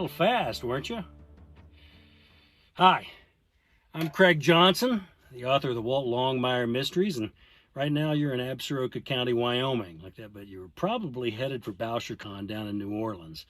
little fast, weren't you? Hi, I'm Craig Johnson, the author of the Walt Longmire Mysteries, and right now you're in Absaroka County, Wyoming, like that, but you're probably headed for Bouchercon down in New Orleans.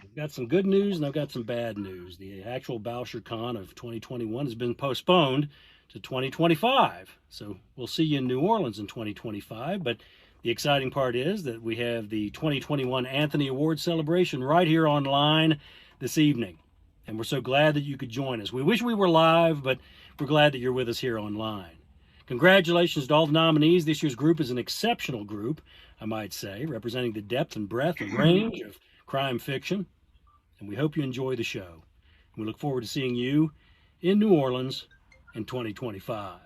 I've got some good news and I've got some bad news. The actual Bouchercon of 2021 has been postponed to 2025, so we'll see you in New Orleans in 2025, but the exciting part is that we have the 2021 Anthony Award celebration right here online this evening. And we're so glad that you could join us. We wish we were live, but we're glad that you're with us here online. Congratulations to all the nominees. This year's group is an exceptional group, I might say, representing the depth and breadth and range of crime fiction. And we hope you enjoy the show. We look forward to seeing you in New Orleans in 2025.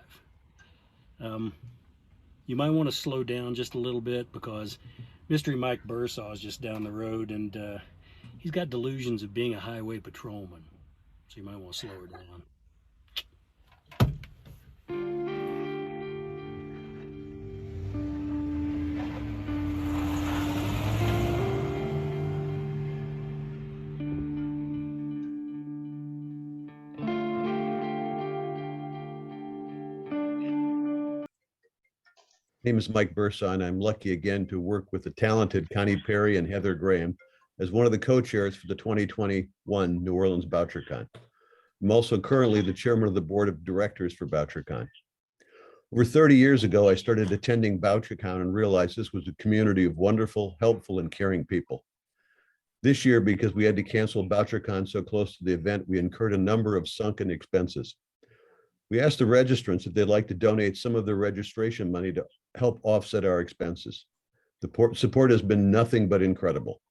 You might want to slow down just a little bit because Mystery Mike Bursaw is just down the road and he's got delusions of being a highway patrolman. So you might want to slow her down. My name is Mike Bursaw, and I'm lucky again to work with the talented Connie Perry and Heather Graham as one of the co-chairs for the 2021 New Orleans Bouchercon. I'm also currently the chairman of the board of directors for Bouchercon. Over 30 years ago, I started attending Bouchercon and realized this was a community of wonderful, helpful, and caring people. This year, because we had to cancel Bouchercon so close to the event, we incurred a number of sunken expenses. We asked the registrants if they'd like to donate some of their registration money to help offset our expenses. The support has been nothing but incredible.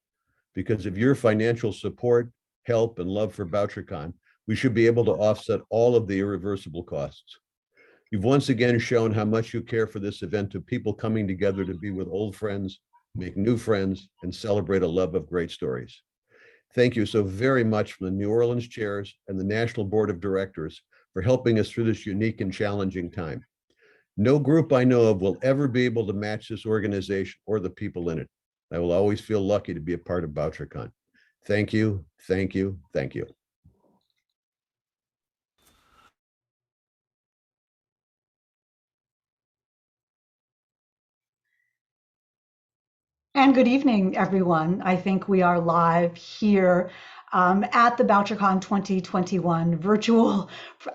Because of your financial support, help, and love for Bouchercon, we should be able to offset all of the irreversible costs. You've once again shown how much you care for this event of people coming together to be with old friends, make new friends, and celebrate a love of great stories. Thank you so very much from the New Orleans chairs and the National Board of Directors for helping us through this unique and challenging time. No group I know of will ever be able to match this organization or the people in it. I will always feel lucky to be a part of Bouchercon. Thank you, thank you, thank you. And good evening, everyone. I think we are live here at the Bouchercon 2021 virtual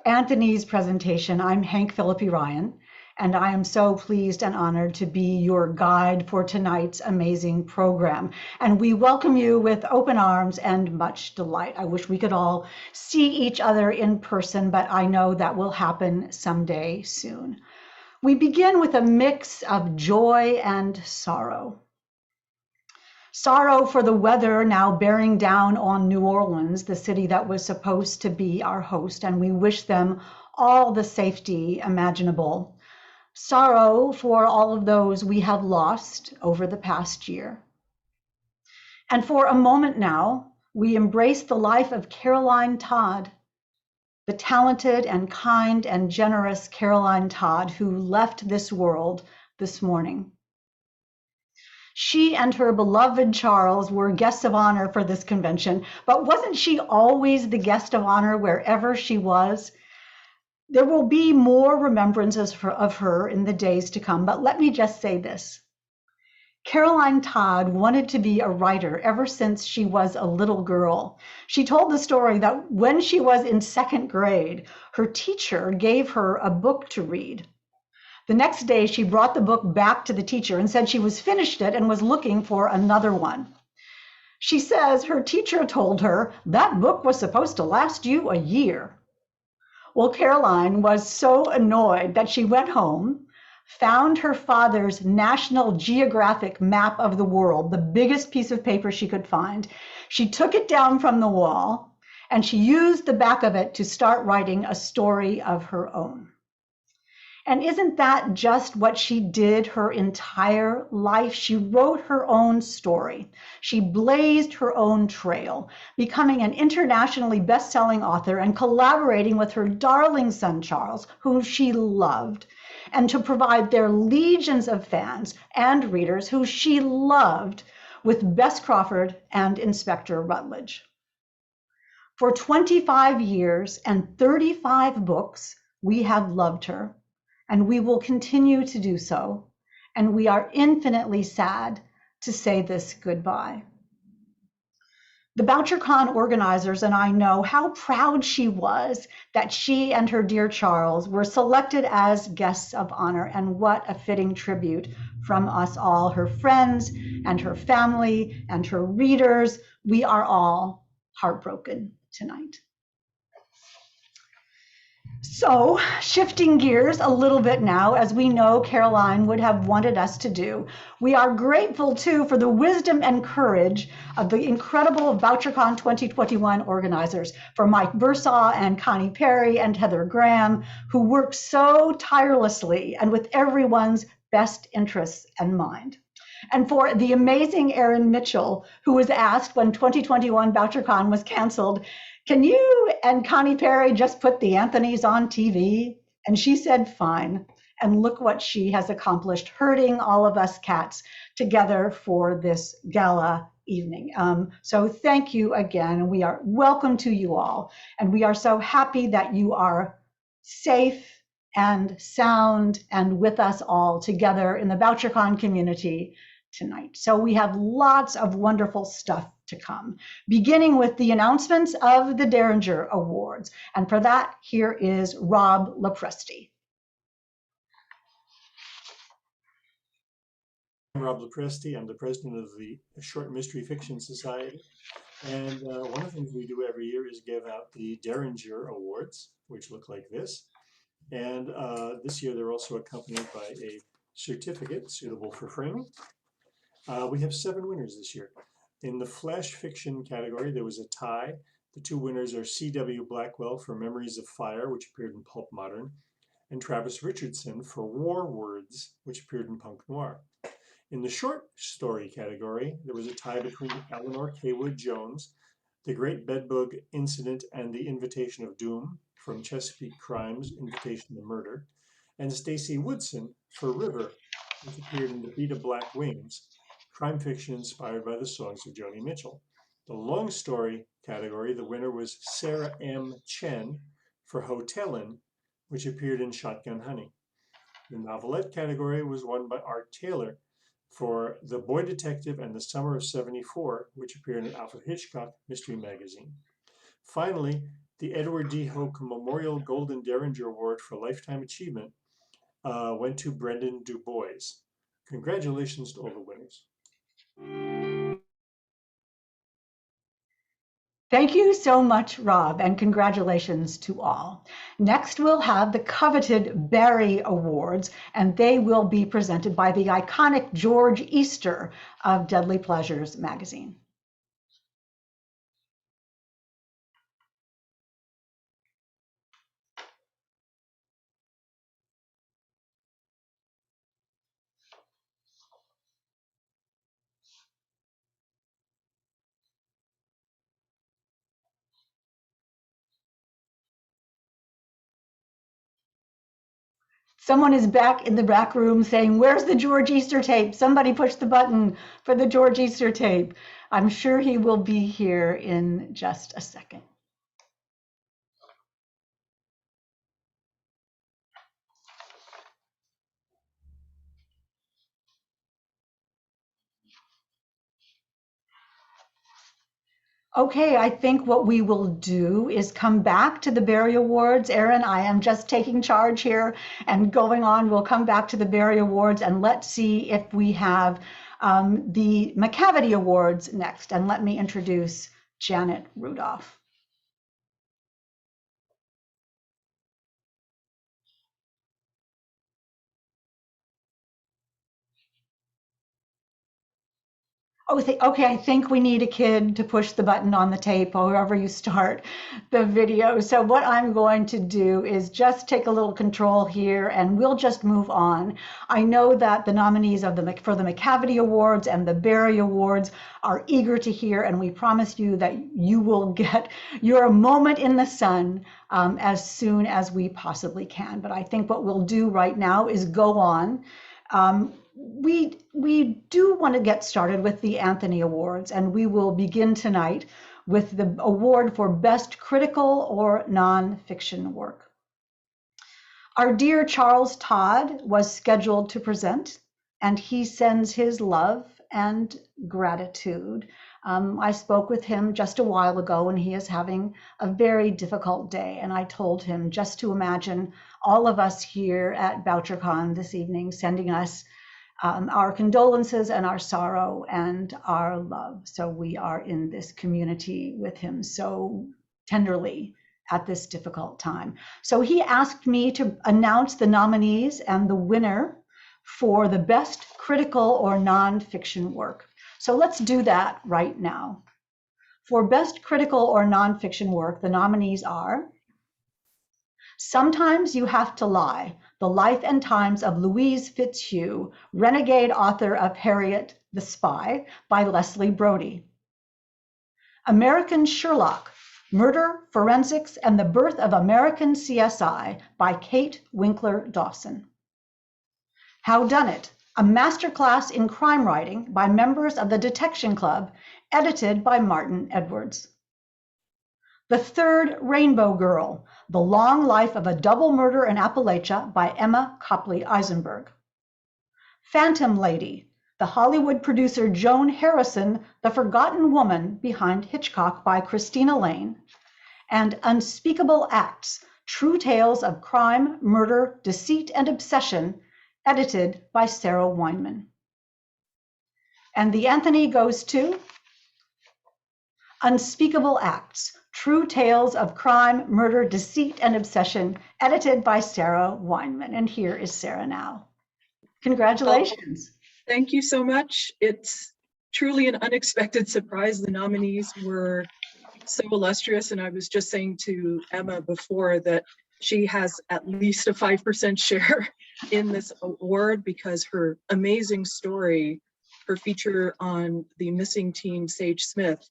Anthony's presentation. I'm Hank Philippi Ryan, and I am so pleased and honored to be your guide for tonight's amazing program. And we welcome you with open arms and much delight. I wish we could all see each other in person, but I know that will happen someday soon. We begin with a mix of joy and sorrow. Sorrow for the weather now bearing down on New Orleans, the city that was supposed to be our host, and we wish them all the safety imaginable. Sorrow for all of those we have lost over the past year. And for a moment now, we embrace the life of Caroline Todd, the talented and kind and generous Caroline Todd who left this world this morning. She and her beloved Charles were guests of honor for this convention, but wasn't she always the guest of honor wherever she was? There will be more remembrances of her in the days to come, but let me just say this. Caroline Todd wanted to be a writer ever since she was a little girl. She told the story that when she was in second grade, her teacher gave her a book to read. The next day, she brought the book back to the teacher and said she was finished it and was looking for another one. She says her teacher told her that book was supposed to last you a year. Well, Caroline was so annoyed that she went home, found her father's National Geographic map of the world, the biggest piece of paper she could find. She took it down from the wall and she used the back of it to start writing a story of her own. And isn't that just what she did her entire life? She wrote her own story. She blazed her own trail, becoming an internationally best-selling author and collaborating with her darling son, Charles, whom she loved, and to provide their legions of fans and readers who she loved with Bess Crawford and Inspector Rutledge. For 25 years and 35 books, we have loved her, and we will continue to do so. And we are infinitely sad to say this goodbye. The Bouchercon organizers and I know how proud she was that she and her dear Charles were selected as guests of honor, and what a fitting tribute from us all, her friends and her family and her readers. We are all heartbroken tonight. So, shifting gears a little bit now, as we know Caroline would have wanted us to do, we are grateful too for the wisdom and courage of the incredible Bouchercon 2021 organizers, for Mike Bursaw and Connie Perry and Heather Graham, who worked so tirelessly and with everyone's best interests in mind. And for the amazing Erin Mitchell, who was asked when 2021 Bouchercon was canceled, can you and Connie Perry just put the Anthonys on TV? And she said, fine. And look what she has accomplished, herding all of us cats together for this gala evening. So thank you again. We are welcome to you all. And we are so happy that you are safe and sound and with us all together in the Bouchercon community tonight. So we have lots of wonderful stuff to come, beginning with the announcements of the Derringer Awards. And for that, here is Rob Lopresti. I'm Rob Lopresti. I'm the president of the Short Mystery Fiction Society. And one of the things we do every year is give out the Derringer Awards, which look like this. And this year they're also accompanied by a certificate suitable for framing. We have 7 winners this year. In the flash fiction category, there was a tie. The 2 winners are C.W. Blackwell for Memories of Fire, which appeared in Pulp Modern, and Travis Richardson for War Words, which appeared in Punk Noir. In the short story category, there was a tie between Eleanor Kaywood Jones, The Great Bedbug Incident and the Invitation of Doom from Chesapeake Crimes, Invitation to Murder, and Stacey Woodson for River, which appeared in The Beat of Black Wings, crime fiction inspired by the songs of Joni Mitchell. The long story category, the winner was Sarah M. Chen for Hotelin, which appeared in Shotgun Honey. The novelette category was won by Art Taylor for The Boy Detective and the Summer of '74, which appeared in Alfred Hitchcock Mystery Magazine. Finally, the Edward D. Hoke Memorial Golden Derringer Award for Lifetime Achievement went to Brendan Du Bois. Congratulations to all the winners. Thank you so much, Rob, and congratulations to all. Next, we'll have the coveted Barry Awards, and they will be presented by the iconic George Easter of Deadly Pleasures magazine. Someone is back in the back room saying, where's the George Easter tape? Somebody push the button for the George Easter tape. I'm sure he will be here in just a second. Okay, I think what we will do is come back to the Barry Awards. Erin, I am just taking charge here and going on. We'll come back to the Barry Awards and let's see if we have the McCavity Awards next. And let me introduce Janet Rudolph. Oh, okay, I think we need a kid to push the button on the tape or wherever you start the video. So what I'm going to do is just take a little control here and we'll just move on. I know that the nominees for the McCavity Awards and the Barry Awards are eager to hear, and we promise you that you will get your moment in the sun as soon as we possibly can. But I think what we'll do right now is go on. We do want to get started with the Anthony Awards, and we will begin tonight with the award for Best Critical or Nonfiction Work. Our dear Charles Todd was scheduled to present, and he sends his love and gratitude. I spoke with him just a while ago, and he is having a very difficult day. And I told him just to imagine all of us here at Bouchercon this evening sending us our condolences and our sorrow and our love. So we are in this community with him so tenderly at this difficult time. So he asked me to announce the nominees and the winner for the Best Critical or Nonfiction Work. So let's do that right now. For Best Critical or Nonfiction Work, the nominees are Sometimes You Have to Lie, The Life and Times of Louise Fitzhugh, renegade author of Harriet the Spy by Leslie Brody. American Sherlock, Murder, Forensics, and the Birth of American CSI by Kate Winkler Dawson. Howdunit, a masterclass in crime writing by members of the Detection Club, edited by Martin Edwards. The Third Rainbow Girl, The Long Life of a Double Murder in Appalachia by Emma Copley Eisenberg. Phantom Lady, the Hollywood producer Joan Harrison, The Forgotten Woman Behind Hitchcock by Christina Lane. And Unspeakable Acts, True Tales of Crime, Murder, Deceit, and Obsession, edited by Sarah Weinman. And the Anthony goes to Unspeakable Acts, True Tales of Crime, Murder, Deceit, and Obsession, edited by Sarah Weinman. And here is Sarah now. Congratulations. Thank you so much. It's truly an unexpected surprise. The nominees were so illustrious, and I was just saying to Emma before that she has at least a 5% share in this award because her amazing story, her feature on the missing teen Sage Smith,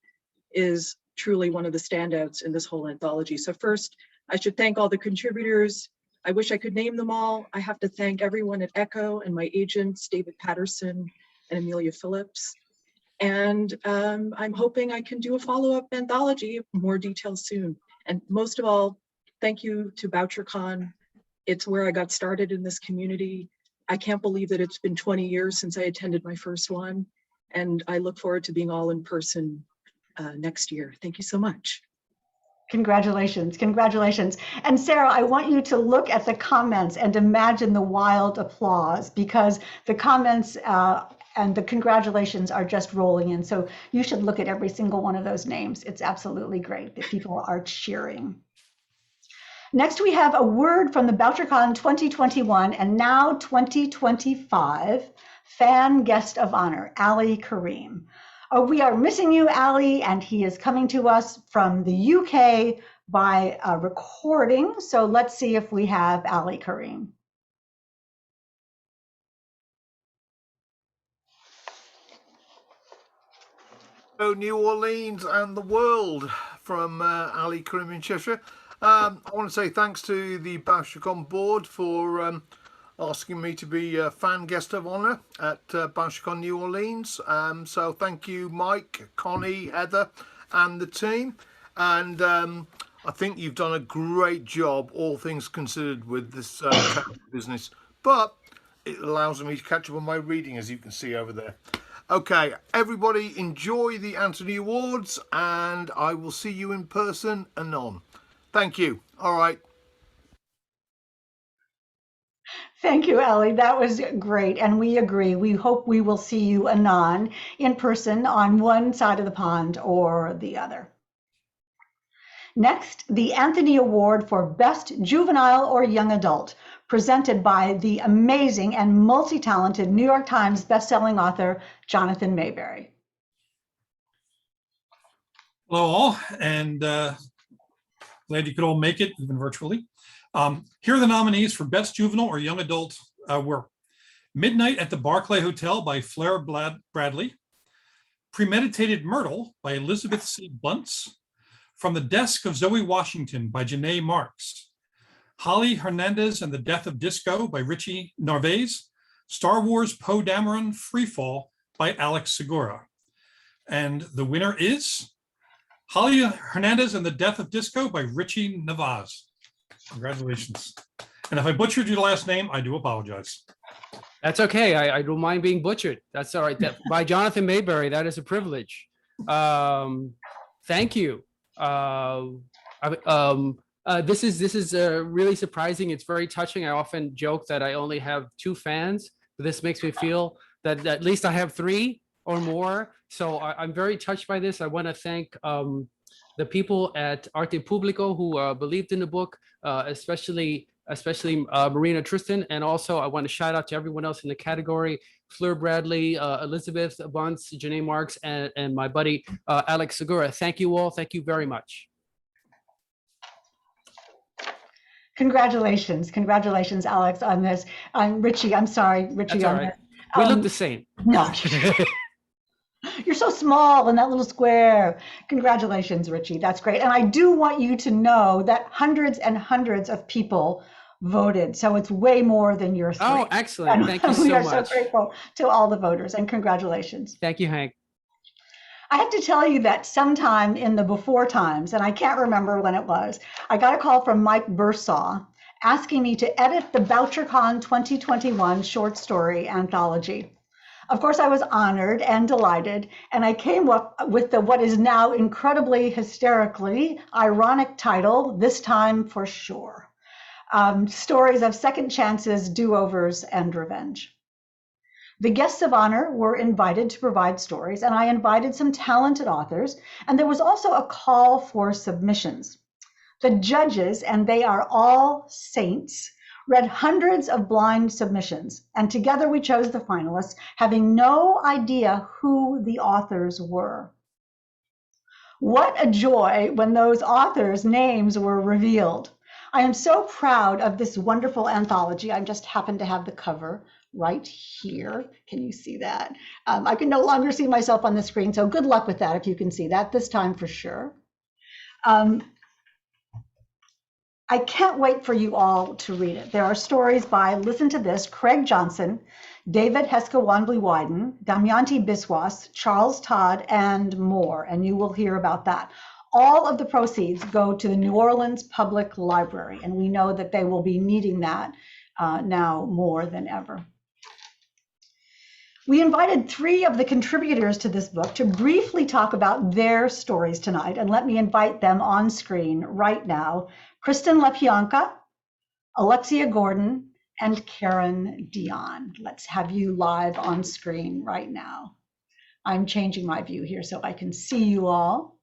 is truly one of the standouts in this whole anthology. So first, I should thank all the contributors. I wish I could name them all. I have to thank everyone at Echo and my agents, David Patterson and Amelia Phillips. And I'm hoping I can do a follow-up anthology, more details soon. And most of all, thank you to Bouchercon. It's where I got started in this community. I can't believe that it's been 20 years since I attended my first one. And I look forward to being all in person next year. Thank you so much. Congratulations, congratulations. And Sarah, I want you to look at the comments and imagine the wild applause because the comments and the congratulations are just rolling in. So you should look at every single one of those names. It's absolutely great that people are cheering. Next, we have a word from the Bouchercon 2021 and now 2025 fan guest of honor, Ali Karim. We are missing you, Ali, and he is coming to us from the UK by recording. So let's see if we have Ali Karim. New Orleans and the world from Ali Karim in Cheshire. I want to say thanks to the Bouchercon board for asking me to be a fan guest of honor at Bouchercon New Orleans. So thank you, Mike, Connie, Heather, and the team. And I think you've done a great job, all things considered, with this business. But it allows me to catch up on my reading, as you can see over there. Okay, everybody enjoy the Anthony Awards, and I will see you in person anon. Thank you. All right. Thank you, Ellie. That was great. And we agree. We hope we will see you anon in person on one side of the pond or the other. Next, the Anthony Award for Best Juvenile or Young Adult, presented by the amazing and multi-talented New York Times bestselling author, Jonathan Mayberry. Hello all, and glad you could all make it, even virtually. Here are the nominees for Best Juvenile or Young Adult work. Midnight at the Barclay Hotel by Flair Bradley. Premeditated Myrtle by Elizabeth C. Bunce. From the Desk of Zoe Washington by Janae Marks. Holly Hernandez and the Death of Disco by Richie Narvaez. Star Wars Poe Dameron Freefall by Alex Segura. And the winner is Holly Hernandez and the Death of Disco by Richie Navaz. Congratulations. And if I butchered your last name, I do apologize. That's okay. I don't mind being butchered. That's all right. By Jonathan Mayberry, that is a privilege. Thank you. This is really surprising. It's very touching. I often joke that I only have 2 fans, but this makes me feel that at least I have 3 or more. So I'm very touched by this. I want to thank the people at Arte Publico who believed in the book, especially Marina Tristan. And also I want to shout out to everyone else in the category: Fleur Bradley, Elizabeth Bunce, Janae Marks, and my buddy, Alex Segura. Thank you all. Thank you very much. Congratulations, Alex, on this. Richie, I'm sorry, Richie. That's all right. We look the same. No, you're so small in that little square. Congratulations, Richie. That's great. And I do want you to know that hundreds and hundreds of people voted. So it's way more than your 3. Oh, excellent. Thank you so we are much. so grateful to all the voters, and congratulations. Thank you, Hank. I have to tell you that sometime in the before times, and I can't remember when it was, I got a call from Mike Bursaw asking me to edit the Bouchercon 2021 short story anthology. Of course, I was honored and delighted, and I came up with what is now incredibly hysterically ironic title, This Time for Sure. Stories of second chances, do-overs, and revenge. The guests of honor were invited to provide stories, and I invited some talented authors, and there was also a call for submissions. The judges, and they are all saints, read hundreds of blind submissions, and together we chose the finalists, having no idea who the authors were. What a joy when those authors' names were revealed. I am so proud of this wonderful anthology. I just happen to have the cover right here. Can you see that? I can no longer see myself on the screen, so good luck with that if you can see that this time for sure. I can't wait for you all to read it. There are stories by, listen to this, Craig Johnson, David Hesketh-Wanbley-Wyden, Damayanti Biswas, Charles Todd, and more, and you will hear about that. All of the proceeds go to the New Orleans Public Library, and we know that they will be needing that now more than ever. We invited 3 of the contributors to this book to briefly talk about their stories tonight, and let me invite them on screen right now. Kristen Lepionka, Alexia Gordon, and Karen Dion. Let's have you live on screen right now. I'm changing my view here so I can see you all.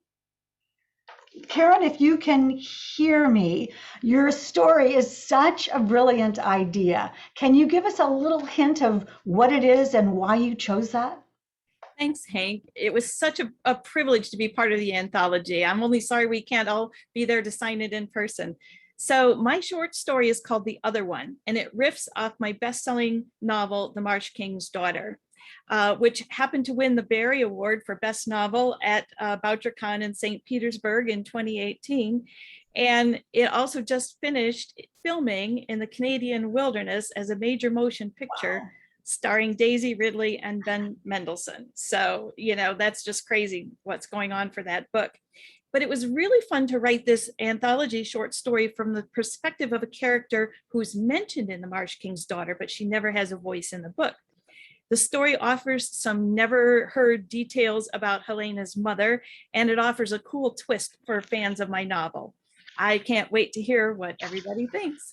Karen, if you can hear me, your story is such a brilliant idea. Can you give us a little hint of what it is and why you chose that? Thanks, Hank. It was such a privilege to be part of the anthology. I'm only sorry we can't all be there to sign it in person. So my short story is called The Other One, and it riffs off my best-selling novel, The Marsh King's Daughter, which happened to win the Barry Award for Best Novel at Bouchercon in St. Petersburg in 2018. And it also just finished filming in the Canadian wilderness as a major motion picture. Wow. Starring Daisy Ridley and Ben Mendelsohn. So, you know, that's just crazy what's going on for that book. But it was really fun to write this anthology short story from the perspective of a character who's mentioned in The Marsh King's Daughter, but she never has a voice in the book. The story offers some never heard details about Helena's mother, and it offers a cool twist for fans of my novel. I can't wait to hear what everybody thinks.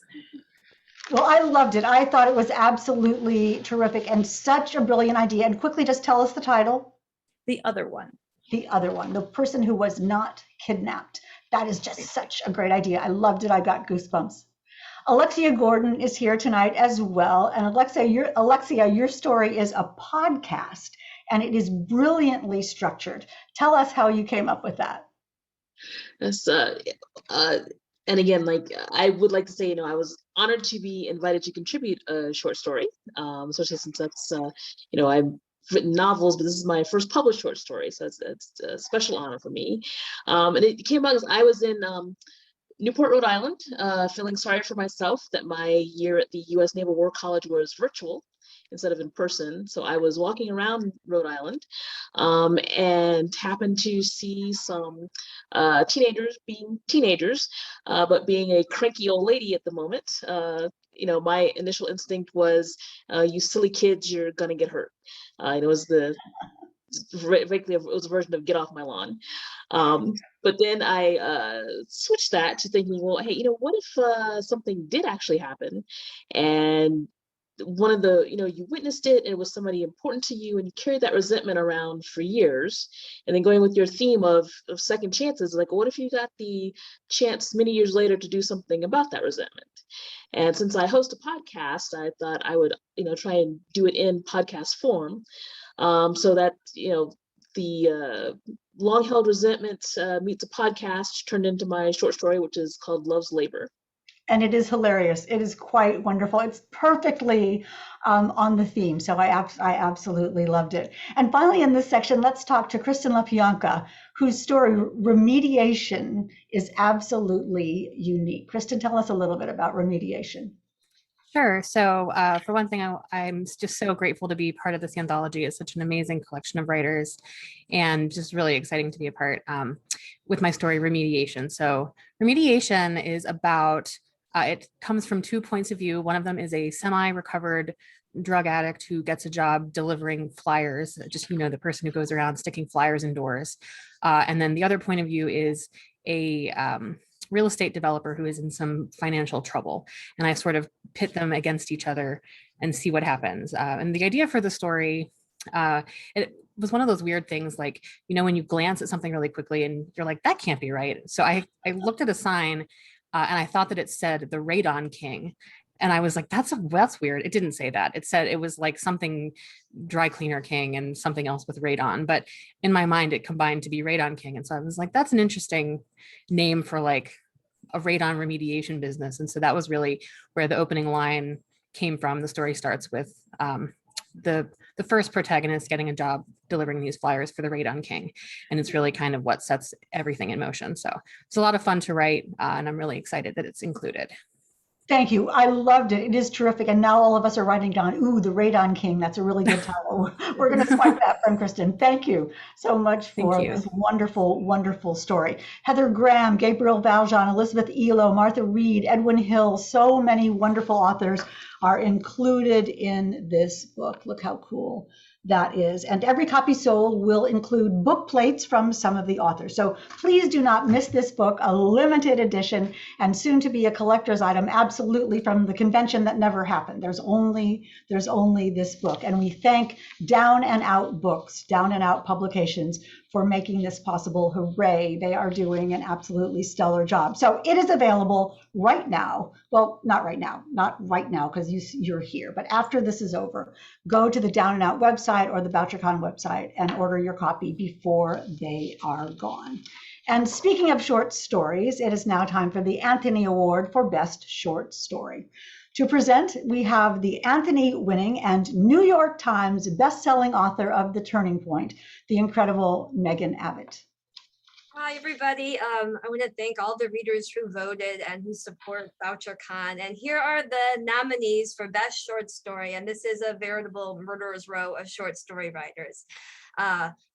Well, I loved it. I thought it was absolutely terrific and such a brilliant idea. And quickly, just tell us the title. The Other One. The Other One, the person who was not kidnapped. That is just such a great idea. I loved it. I got goosebumps. Alexia Gordon is here tonight as well. And Alexia, your story is a podcast, and it is brilliantly structured. Tell us how you came up with that. Yes, and again, I would like to say, you know, I was honored to be invited to contribute a short story, especially since that's, you know, I've written novels, but this is my first published short story, so it's a special honor for me. And it came out as I was in Newport, Rhode Island, feeling sorry for myself that my year at the U.S. Naval War College was virtual. instead of in person. So I was walking around Rhode Island and happened to see some teenagers being teenagers, but being a cranky old lady at the moment. My initial instinct was, you silly kids, you're gonna get hurt. It was it was a version of get off my lawn. But then I switched that to thinking, well, hey, what if something did actually happen, and one of the, you witnessed it, and it was somebody important to you, and you carried that resentment around for years. And then going with your theme of second chances, like, what if you got the chance many years later to do something about that resentment? And since I host a podcast, I thought I would, try and do it in podcast form, so that, the long-held resentment meets a podcast turned into my short story, which is called Love's Labor. And it is hilarious. It is quite wonderful. It's perfectly on the theme. So I absolutely loved it. And finally, in this section, let's talk to Kristen LaPianca, whose story Remediation is absolutely unique. Kristen, tell us a little bit about Remediation. Sure. So for one thing, I'm just so grateful to be part of this anthology. It's such an amazing collection of writers and just really exciting to be a part with my story, Remediation. So Remediation is about, it comes from 2 points of view. One of them is a semi-recovered drug addict who gets a job delivering flyers, just, the person who goes around sticking flyers indoors. And then the other point of view is a real estate developer who is in some financial trouble. And I sort of pit them against each other and see what happens. And the idea for the story, it was one of those weird things, like, when you glance at something really quickly and you're like, that can't be right. So I looked at a sign and I thought that it said the Radon King. And I was like, that's weird. It didn't say that. It said it was like something dry cleaner king and something else with radon. But in my mind, it combined to be Radon King. And so I was like, that's an interesting name for like a radon remediation business. And so that was really where the opening line came from. The story starts with the first protagonist getting a job delivering these flyers for the Radon King. And it's really kind of what sets everything in motion. So it's a lot of fun to write, and I'm really excited that it's included. Thank you. I loved it. It is terrific. And now all of us are writing down, ooh, the Radon King. That's a really good title. We're going to swipe that from Kristen. Thank you so much for this wonderful, wonderful story. Heather Graham, Gabriel Valjean, Elizabeth Elo, Martha Reed, Edwin Hill, so many wonderful authors are included in this book. Look how cool that is. And every copy sold will include book plates from some of the authors. So please do not miss this book, a limited edition and soon to be a collector's item, absolutely, from the convention that never happened. There's only this book. And we thank Down and Out Books, Down and Out Publications, for making this possible. Hooray. They are doing an absolutely stellar job. So it is available right now. Well, not right now because you're here, but after this is over, go to the Down and Out website or the Bouchercon website and order your copy before they are gone. And speaking of short stories, it is now time for the Anthony Award for Best Short Story. To present, we have the Anthony-winning and New York Times best-selling author of The Turning Point, the incredible Megan Abbott. Hi, everybody. I want to thank all the readers who voted and who support Bouchercon. And here are the nominees for Best Short Story. And this is a veritable murderer's row of short story writers.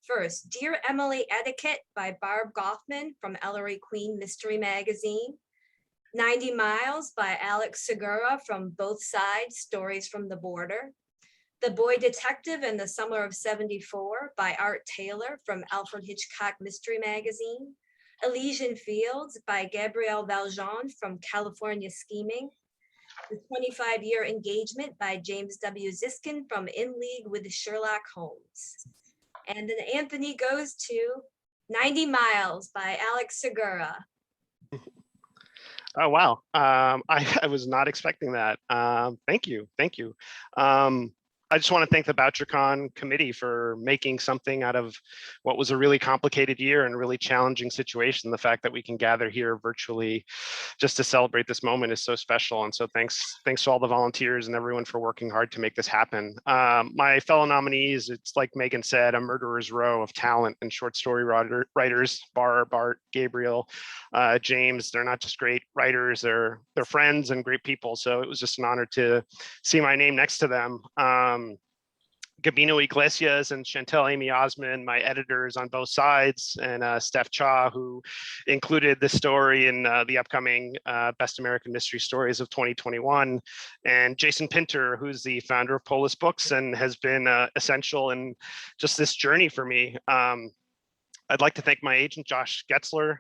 First, Dear Emily Etiquette by Barb Goffman from Ellery Queen Mystery Magazine. 90 Miles by Alex Segura from Both Sides, Stories from the Border. The Boy Detective in the Summer of '74 by Art Taylor from Alfred Hitchcock Mystery Magazine. Elysian Fields by Gabrielle Valjean from California Scheming. The 25-Year Engagement by James W. Ziskin from In League with Sherlock Holmes. And then Anthony goes to 90 Miles by Alex Segura. Oh, wow. I was not expecting that. Thank you. I just want to thank the Bouchercon committee for making something out of what was a really complicated year and really challenging situation. The fact that we can gather here virtually just to celebrate this moment is so special. And so thanks to all the volunteers and everyone for working hard to make this happen. My fellow nominees, it's like Megan said, a murderer's row of talent and short story writers, Bart, Gabriel, James. They're not just great writers, they're friends and great people. So it was just an honor to see my name next to them. Gabino Iglesias and Chantel Amy Osman, my editors on both sides, and Steph Cha, who included the story in the upcoming Best American Mystery Stories of 2021, and Jason Pinter, who's the founder of Polis Books and has been essential in just this journey for me. I'd like to thank my agent, Josh Getzler,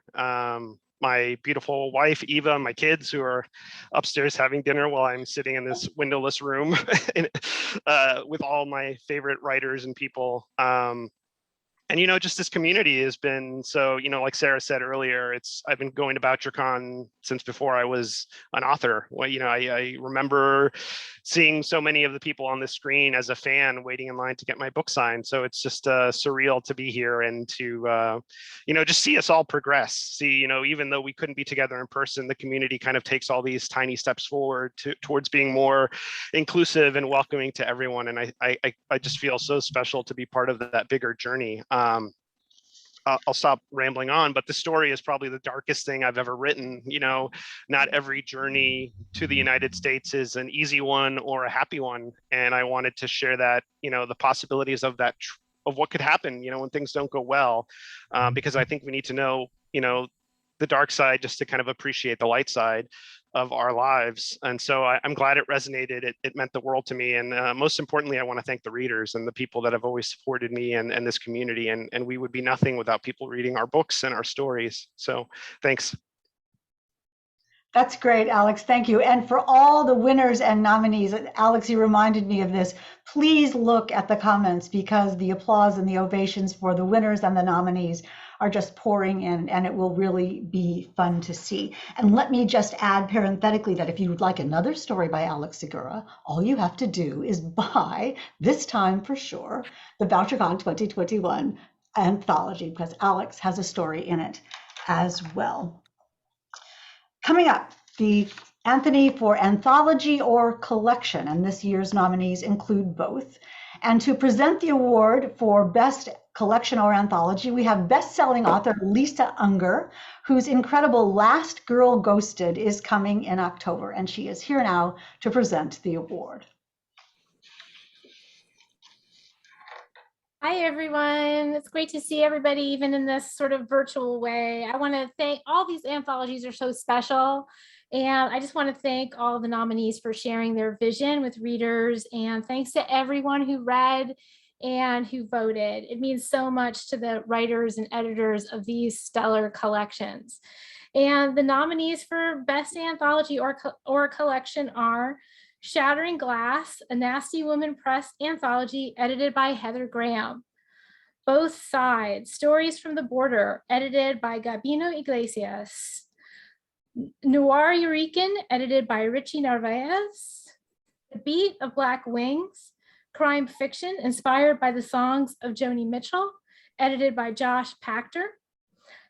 my beautiful wife, Eva, my kids who are upstairs having dinner while I'm sitting in this windowless room with all my favorite writers and people. And, just this community has been so, like Sarah said earlier, I've been going to Bouchercon since before I was an author. Well, I remember seeing so many of the people on the screen as a fan waiting in line to get my book signed. So it's just surreal to be here and to, just see us all progress. See, even though we couldn't be together in person, the community kind of takes all these tiny steps forward towards being more inclusive and welcoming to everyone. And I just feel so special to be part of that bigger journey. I'll stop rambling on, but the story is probably the darkest thing I've ever written. Not every journey to the United States is an easy one or a happy one. And I wanted to share that, the possibilities of that, of what could happen, when things don't go well, because I think we need to know, the dark side just to kind of appreciate the light side of our lives. And so I'm glad it resonated. It meant the world to me. And most importantly, I want to thank the readers and the people that have always supported me and this community. And we would be nothing without people reading our books and our stories. So thanks. That's great, Alex. Thank you. And for all the winners and nominees, Alex, you reminded me of this. Please look at the comments because the applause and the ovations for the winners and the nominees are just pouring in, and it will really be fun to see. And let me just add parenthetically that if you would like another story by Alex Segura, all you have to do is buy, this time for sure, the Bouchercon 2021 anthology, because Alex has a story in it as well. Coming up, the Anthony for anthology or collection, and this year's nominees include both. And to present the award for best collection or anthology, we have best-selling author Lisa Unger, whose incredible Last Girl Ghosted is coming in October, and she is here now to present the award. Hi, everyone. It's great to see everybody, even in this sort of virtual way. I want to thank all these anthologies are so special. And I just want to thank all the nominees for sharing their vision with readers. And thanks to everyone who read and who voted. It means so much to the writers and editors of these stellar collections. And the nominees for Best Anthology or Collection are Shattering Glass, a Nasty Woman Press anthology edited by Heather Graham. Both Sides, Stories from the Border, edited by Gabino Iglesias. Noir Eureka, edited by Richie Narvaez. The Beat of Black Wings, crime fiction inspired by the songs of Joni Mitchell, edited by Josh Pachter.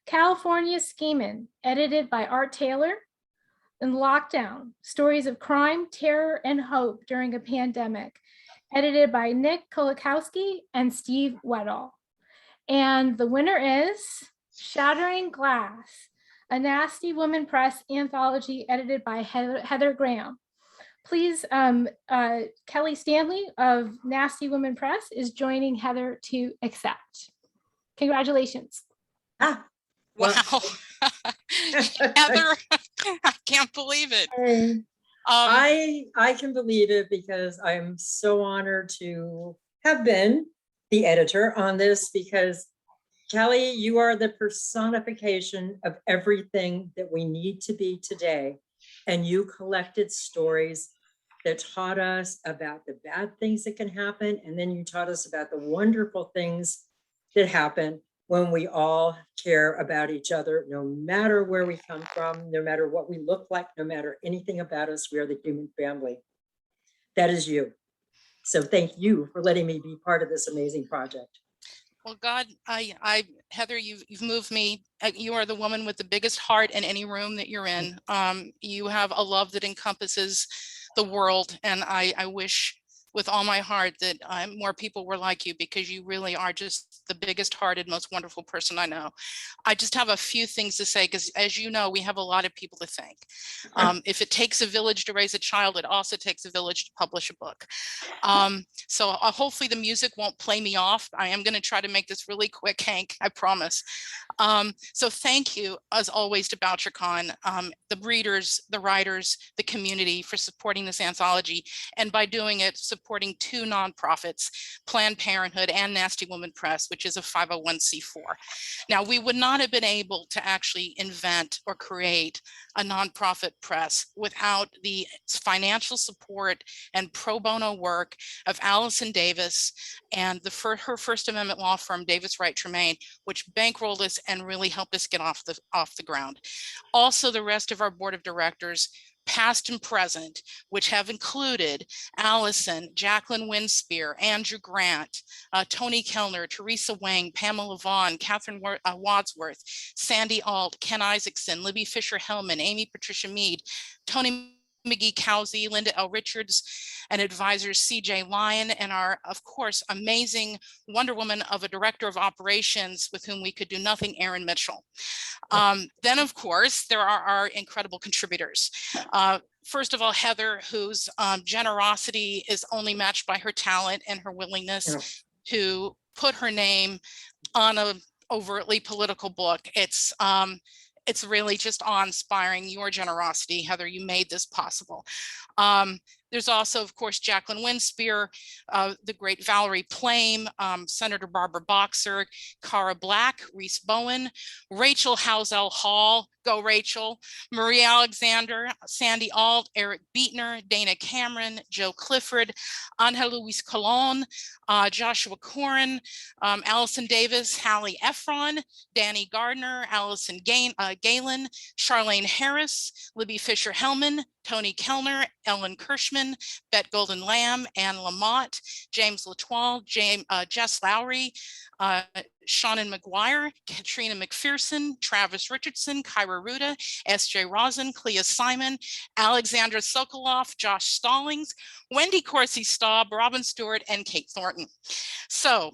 California Schemin', edited by Art Taylor. And Lockdown, Stories of Crime, Terror, and Hope During a Pandemic, edited by Nick Kolakowski and Steve Weddle. And the winner is Shattering Glass, a Nasty Woman Press anthology edited by Heather Graham. Please, Kelly Stanley of Nasty Woman Press is joining Heather to accept. Congratulations. Ah, wow. Heather, I can't believe it. I can believe it because I'm so honored to have been the editor on this, because Kelly, you are the personification of everything that we need to be today. And you collected stories that taught us about the bad things that can happen. And then you taught us about the wonderful things that happen when we all care about each other, no matter where we come from, no matter what we look like, no matter anything about us, we are the human family. That is you. So thank you for letting me be part of this amazing project. Well, God, Heather, you've moved me. You are the woman with the biggest heart in any room that you're in. You have a love that encompasses the world, and I wish with all my heart that more people were like you, because you really are just the biggest hearted, most wonderful person I know. I just have a few things to say, because as you know, we have a lot of people to thank. If it takes a village to raise a child, it also takes a village to publish a book. So hopefully the music won't play me off. I am going to try to make this really quick, Hank, I promise. So thank you, as always, to Bouchercon, the readers, the writers, the community, for supporting this anthology, and by doing it, supporting two nonprofits, Planned Parenthood and Nasty Woman Press, which is a 501c4. Now, we would not have been able to actually invent or create a nonprofit press without the financial support and pro bono work of Allison Davis and her First Amendment law firm, Davis Wright Tremaine, which bankrolled us and really helped us get off the ground. Also, the rest of our board of directors, past and present, which have included Allison, Jacqueline Winspear, Andrew Grant, Tony Kellner, Teresa Wang, Pamela Vaughn, Catherine Wadsworth, Sandy Alt, Ken Isaacson, Libby Fisher-Hellman, Amy Patricia Mead, Tony McGee Cowsey, Linda L. Richards, and advisors CJ Lyon, and our, of course, amazing Wonder Woman of a director of operations with whom we could do nothing, Erin Mitchell. Then, of course, there are our incredible contributors. First of all, Heather, whose generosity is only matched by her talent and her willingness to put her name on a overtly political book. It's really just awe-inspiring, your generosity, Heather. You made this possible. There's also, of course, Jacqueline Winspear, the great Valerie Plame, Senator Barbara Boxer, Cara Black, Reese Bowen, Rachel Housel Hall, go Rachel, Marie Alexander, Sandy Alt, Eric Beatner, Dana Cameron, Joe Clifford, Angel Luis Colon, Joshua Corin, Allison Davis, Hallie Efron, Danny Gardner, Allison Galen, Charlene Harris, Libby Fisher-Hellman, Tony Kellner, Ellen Kirschman, Bette Golden Lamb, Anne Lamott, James Latoile, Jess Lowry, Shannon McGuire, Katrina McPherson, Travis Richardson, Kyra Ruda, S.J. Rosen, Clea Simon, Alexandra Sokoloff, Josh Stallings, Wendy Corsi Staub, Robin Stewart, and Kate Thornton. So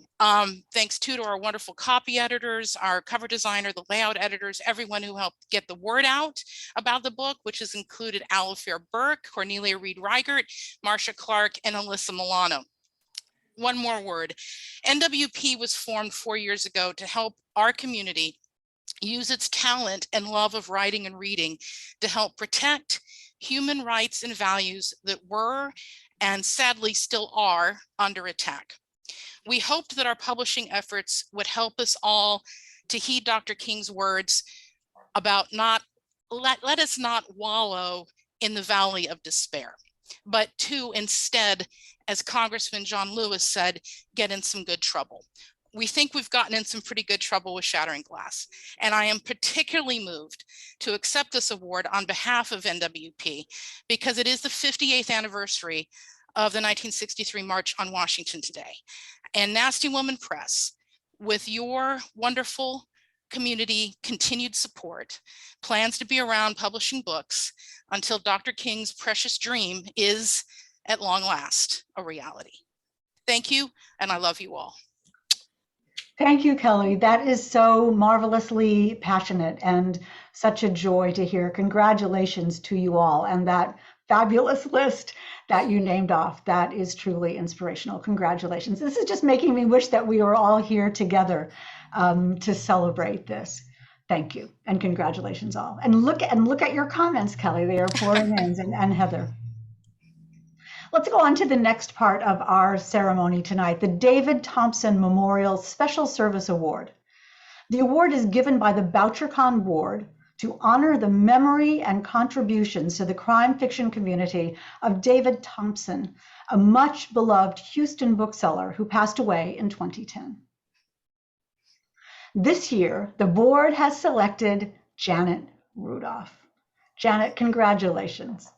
thanks to our wonderful copy editors, our cover designer, the layout editors, everyone who helped get the word out about the book, which has included Alifair Burke, Cornelia Reed Reigert, Marcia Clark, and Alyssa Milano. One more word. NWP was formed 4 years ago to help our community use its talent and love of writing and reading to help protect human rights and values that were and sadly still are under attack. We hoped that our publishing efforts would help us all to heed Dr. King's words about let us not wallow in the valley of despair, but to instead, as Congressman John Lewis said, get in some good trouble. We think we've gotten in some pretty good trouble with Shattering Glass, and I am particularly moved to accept this award on behalf of NWP because it is the 58th anniversary of the 1963 March on Washington today. And Nasty Woman Press, with your wonderful community continued support, plans to be around publishing books until Dr. King's precious dream is, at long last, a reality. Thank you, and I love you all. Thank you, Kelly. That is so marvelously passionate and such a joy to hear. Congratulations to you all and that fabulous list that you named off. That is truly inspirational. Congratulations. This is just making me wish that we were all here together to celebrate this. Thank you and congratulations all. And look at your comments, Kelly. They are pouring in, and Heather. Let's go on to the next part of our ceremony tonight, the David Thompson Memorial Special Service Award. The award is given by the Bouchercon Board to honor the memory and contributions to the crime fiction community of David Thompson, a much beloved Houston bookseller who passed away in 2010. This year, the board has selected Janet Rudolph. Janet, congratulations.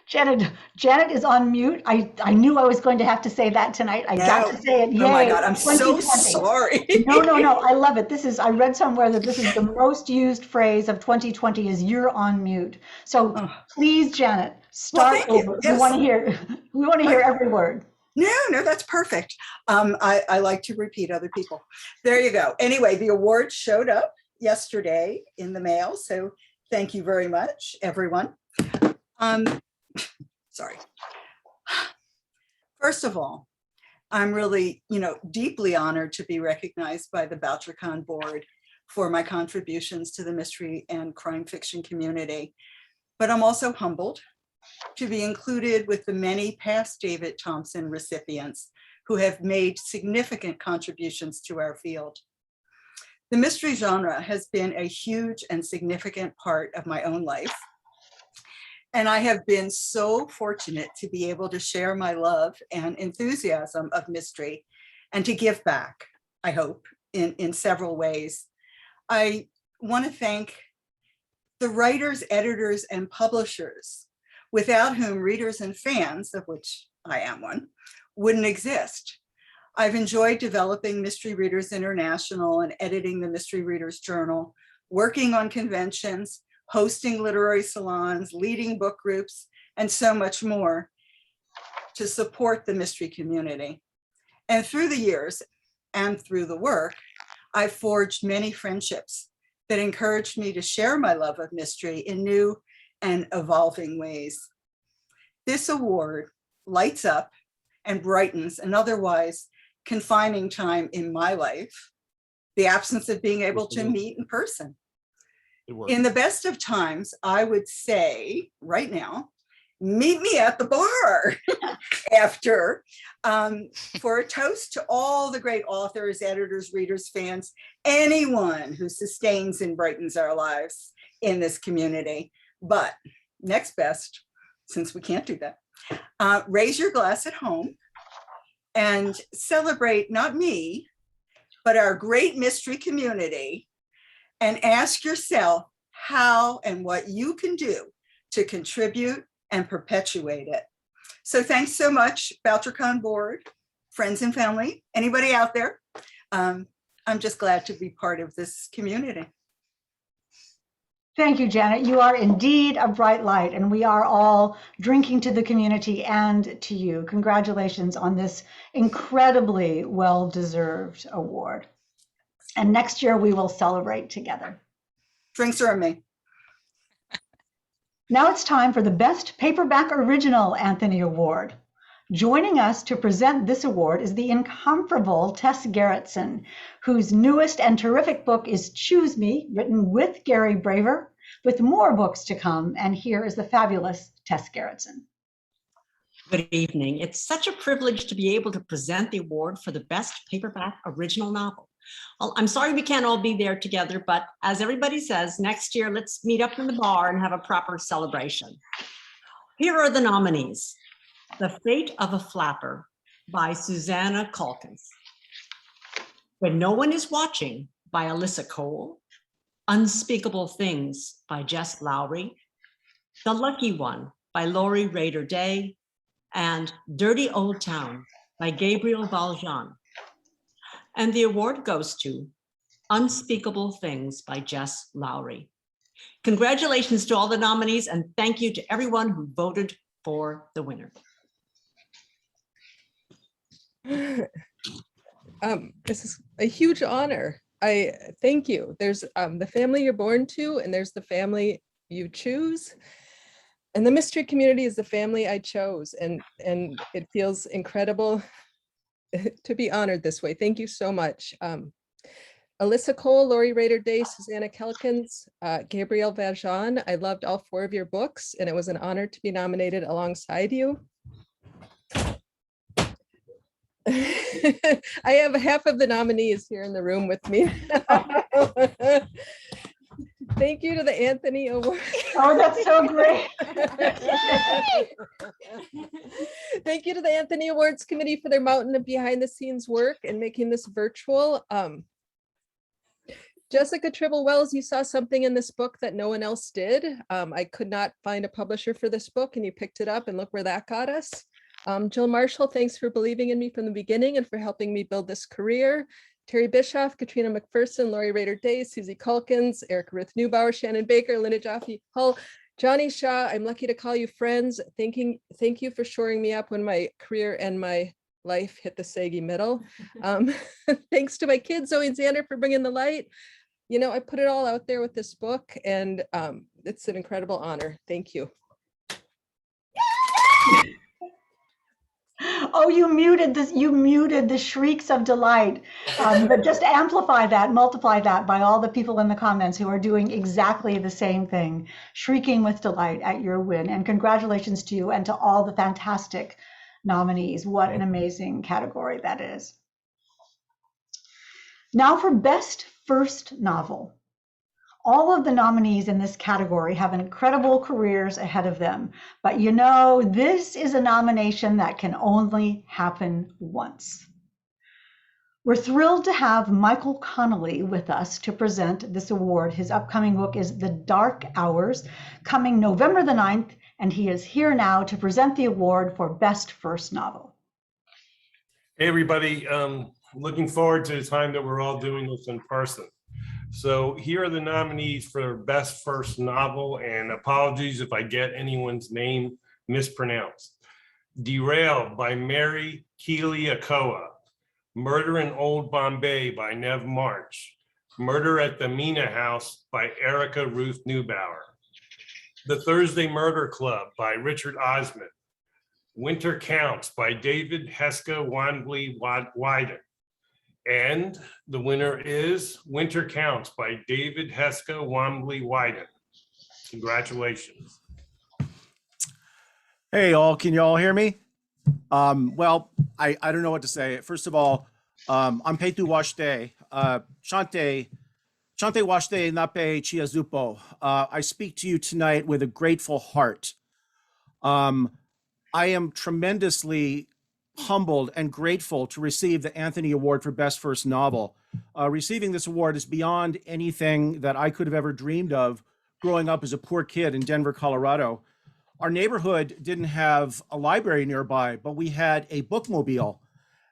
Janet is on mute. I knew I was going to have to say that tonight. I got to say it. Yay. Oh my God, I'm so 2020. sorry. No. I love it. I read somewhere that this is the most used phrase of 2020 is you're on mute. So please, Janet, start thank you. over. Yes. We want to hear every word. No, that's perfect. I like to repeat other people. There you go. Anyway, the award showed up yesterday in the mail. So thank you very much, everyone. Sorry. First of all, I'm really, deeply honored to be recognized by the Bouchercon board for my contributions to the mystery and crime fiction community. But I'm also humbled to be included with the many past David Thompson recipients who have made significant contributions to our field. The mystery genre has been a huge and significant part of my own life. And I have been so fortunate to be able to share my love and enthusiasm of mystery and to give back, I hope, in several ways. I want to thank the writers, editors, and publishers without whom readers and fans, of which I am one, wouldn't exist. I've enjoyed developing Mystery Readers International and editing the Mystery Readers Journal, working on conventions, hosting literary salons, leading book groups, and so much more to support the mystery community. And through the years and through the work, I've forged many friendships that encouraged me to share my love of mystery in new and evolving ways. This award lights up and brightens an otherwise confining time in my life, the absence of being able to meet in person. In the best of times, I would say right now, meet me at the bar after for a toast to all the great authors, editors, readers, fans, anyone who sustains and brightens our lives in this community. But next best, since we can't do that, raise your glass at home and celebrate not me, but our great mystery community, and ask yourself how and what you can do to contribute and perpetuate it. So thanks so much, Bouchercon board, friends and family, anybody out there. I'm just glad to be part of this community. Thank you, Janet. You are indeed a bright light, and we are all drinking to the community and to you. Congratulations on this incredibly well-deserved award. And next year we will celebrate together. Drinks are on me. Now it's time for the Best Paperback Original Anthony Award. Joining us to present this award is the incomparable Tess Gerritsen, whose newest and terrific book is Choose Me, written with Gary Braver, with more books to come. And here is the fabulous Tess Gerritsen. Good evening. It's such a privilege to be able to present the award for the Best Paperback Original Novel. Well, I'm sorry we can't all be there together, but as everybody says, next year, let's meet up in the bar and have a proper celebration. Here are the nominees. The Fate of a Flapper by Susanna Calkins. When No One Is Watching by Alyssa Cole. Unspeakable Things by Jess Lowry. The Lucky One by Lori Rader Day. And Dirty Old Town by Gabriel Valjean. And the award goes to Unspeakable Things by Jess Lowry. Congratulations to all the nominees, and thank you to everyone who voted for the winner. This is a huge honor. I thank you. There's the family you're born to, and there's the family you choose. And the mystery community is the family I chose, and it feels incredible to be honored this way. Thank you so much. Alyssa Cole, Lori Rader Day, Susanna Calkins, Gabriel Valjean. I loved all 4 of your books, and it was an honor to be nominated alongside you. I have half of the nominees here in the room with me. Thank you to the Anthony Award. Oh, that's so great. Thank you to the Anthony Awards Committee for their mountain of behind the scenes work and making this virtual. Jessica Tribble Wells, you saw something in this book that no one else did. I could not find a publisher for this book and you picked it up and look where that got us. Jill Marshall, thanks for believing in me from the beginning and for helping me build this career. Terry Bischoff, Katrina McPherson, Lori Rader Day, Susie Culkins, Erica Ruth Neubauer, Shannon Baker, Linda Jaffe Hull, Johnny Shaw, I'm lucky to call you friends. Thank you for shoring me up when my career and my life hit the saggy middle. Thanks to my kids, Zoe and Xander, for bringing the light. You know, I put it all out there with this book and it's an incredible honor. Thank you. Oh, you muted this, you muted the shrieks of delight. But just amplify that, multiply that by all the people in the comments who are doing exactly the same thing, shrieking with delight at your win. And congratulations to you and to all the fantastic nominees. What an amazing category that is. Now for Best First Novel. All of the nominees in this category have incredible careers ahead of them, but you know, this is a nomination that can only happen once. We're thrilled to have Michael Connolly with us to present this award. His upcoming book is The Dark Hours, coming November the 9th, and he is here now to present the award for Best First Novel. Hey, everybody. Looking forward to the time that we're all doing this in person. So here are the nominees for Best First Novel, and apologies if I get anyone's name mispronounced. Derailed by Mary Keeley Akoa. Murder in Old Bombay by Nev March. Murder at the Mina House by Erica Ruth Neubauer. The Thursday Murder Club by Richard Osman. Winter Counts by David Heska Wanbley Wyden. And the winner is Winter Counts by David Heska Wanbley Wyden. Congratulations. Hey all, can you all hear me? Well, I don't know what to say. First of all, I'm Petu Washte. Shante Washte Nape Chiazupo. I speak to you tonight with a grateful heart. I am tremendously humbled and grateful to receive the Anthony Award for Best First Novel. Receiving this award is beyond anything that I could have ever dreamed of growing up as a poor kid in Denver, Colorado. Our neighborhood didn't have a library nearby, but we had a bookmobile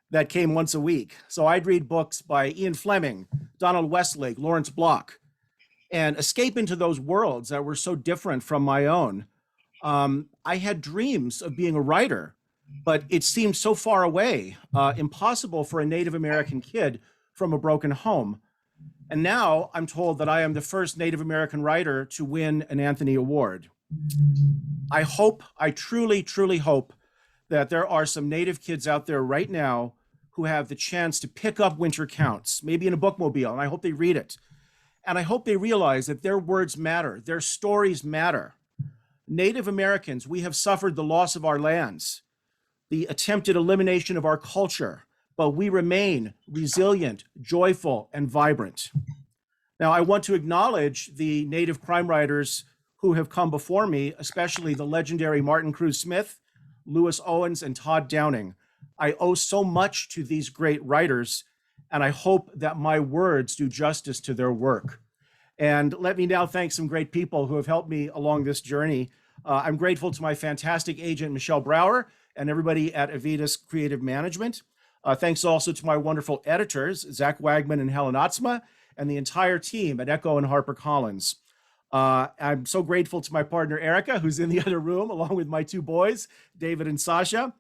that came once a week. So I'd read books by Ian Fleming, Donald Westlake, Lawrence Block, and escape into those worlds that were so different from my own. I had dreams of being a writer, but it seemed so far away, impossible for a Native American kid from a broken home. And now I'm told that I am the first Native American writer to win an Anthony Award. I truly, truly hope that there are some Native kids out there right now who have the chance to pick up Winter Counts, maybe in a bookmobile, and I hope they read it. And I hope they realize that their words matter, their stories matter. Native Americans, we have suffered the loss of our lands, the attempted elimination of our culture, but we remain resilient, joyful, and vibrant. Now, I want to acknowledge the Native crime writers who have come before me, especially the legendary Martin Cruz Smith, Lewis Owens, and Todd Downing. I owe so much to these great writers, and I hope that my words do justice to their work. And let me now thank some great people who have helped me along this journey. I'm grateful to my fantastic agent, Michelle Brower, and everybody at Avitas Creative Management. Thanks also to my wonderful editors, Zach Wagman and Helen Otzma, and the entire team at Echo and HarperCollins. I'm so grateful to my partner, Erica, who's in the other room, along with my two boys, David and Sasha.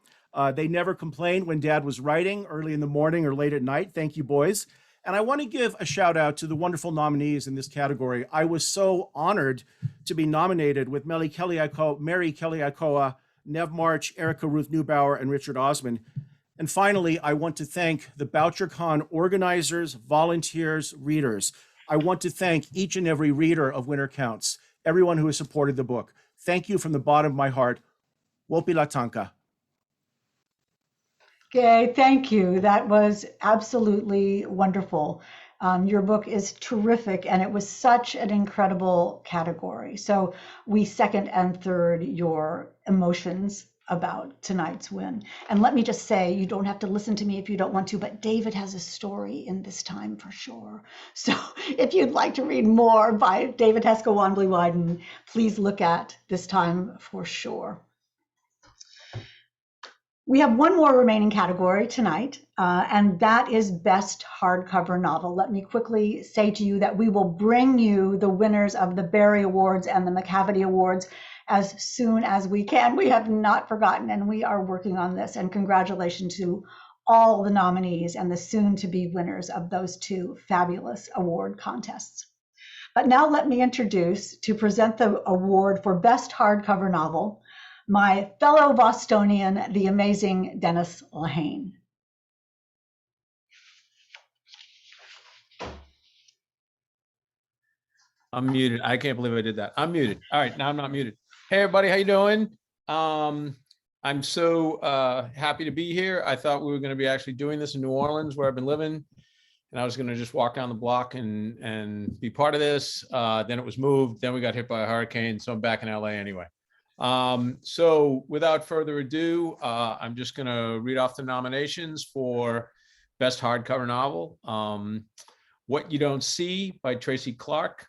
They never complained when Dad was writing early in the morning or late at night. Thank you, boys. And I want to give a shout out to the wonderful nominees in this category. I was so honored to be nominated with Mary Kelly Akoa, Nev March, Erica Ruth Neubauer, and Richard Osman. And finally, I want to thank the Bouchercon organizers, volunteers, readers. I want to thank each and every reader of Winter Counts, everyone who has supported the book. Thank you from the bottom of my heart. Wopila Tanka. Okay, thank you. That was absolutely wonderful. Your book is terrific, and it was such an incredible category. So we second and third your emotions about tonight's win. And let me just say, you don't have to listen to me if you don't want to, but David has a story in this time for sure. So if you'd like to read more by David Heska Wanbley Wyden, please look at This Time for Sure. We have one more remaining category tonight, and that is Best Hardcover Novel. Let me quickly say to you that we will bring you the winners of the Barry Awards and the McCavity Awards as soon as we can. We have not forgotten, and we are working on this. And congratulations to all the nominees and the soon-to-be winners of those two fabulous award contests. But now let me introduce, to present the award for Best Hardcover Novel, my fellow Bostonian, the amazing Dennis Lehane. I'm muted. I can't believe I did that. I'm muted. All right, now I'm not muted. Hey, everybody, how you doing? I'm so happy to be here. I thought we were going to be actually doing this in New Orleans, where I've been living, and I was going to just walk down the block and be part of this. Then it was moved. Then we got hit by a hurricane, so I'm back in LA anyway. So without further ado, I'm just going to read off the nominations for Best Hardcover Novel. What You Don't See by Tracy Clark,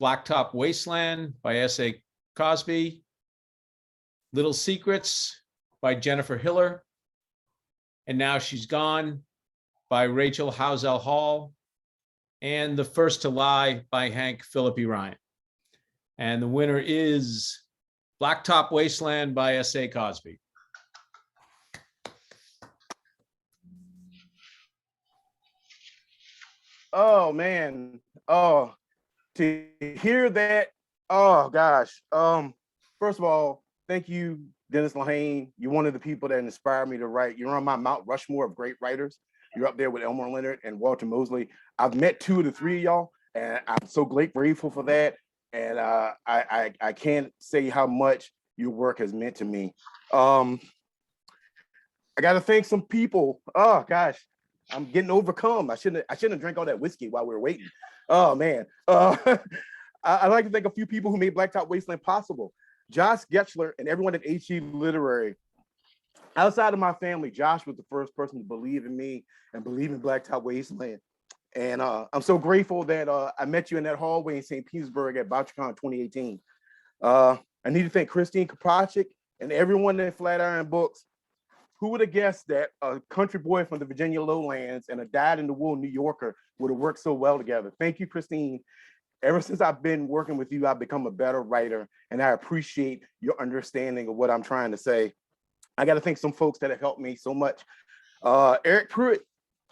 Blacktop Wasteland by S.A. Cosby, Little Secrets by Jennifer Hiller, and Now She's Gone by Rachel Housel Hall, and The First to Lie by Hank Philippi Ryan. And the winner is Blacktop Wasteland by S.A. Cosby. Oh man. Oh, to hear that. Oh gosh. First of all, thank you, Dennis Lehane. You're one of the people that inspired me to write. You're on my Mount Rushmore of great writers. You're up there with Elmore Leonard and Walter Mosley. I've met two of the three of y'all, and I'm so grateful for that. And I can't say how much your work has meant to me. I got to thank some people. Oh gosh, I'm getting overcome. I shouldn't have drank all that whiskey while we were waiting. Oh man. I'd like to thank a few people who made Blacktop Wasteland possible. Josh Getchler and everyone at HE Literary. Outside of my family, Josh was the first person to believe in me and believe in Blacktop Wasteland. And I'm so grateful that I met you in that hallway in St. Petersburg at Bouchercon 2018. I need to thank Christine Kopachik and everyone at Flatiron Books. Who would have guessed that a country boy from the Virginia lowlands and a dyed-in-the-wool New Yorker would have worked so well together? Thank you, Christine. Ever since I've been working with you, I've become a better writer, and I appreciate your understanding of what I'm trying to say. I got to thank some folks that have helped me so much. Eric Pruitt.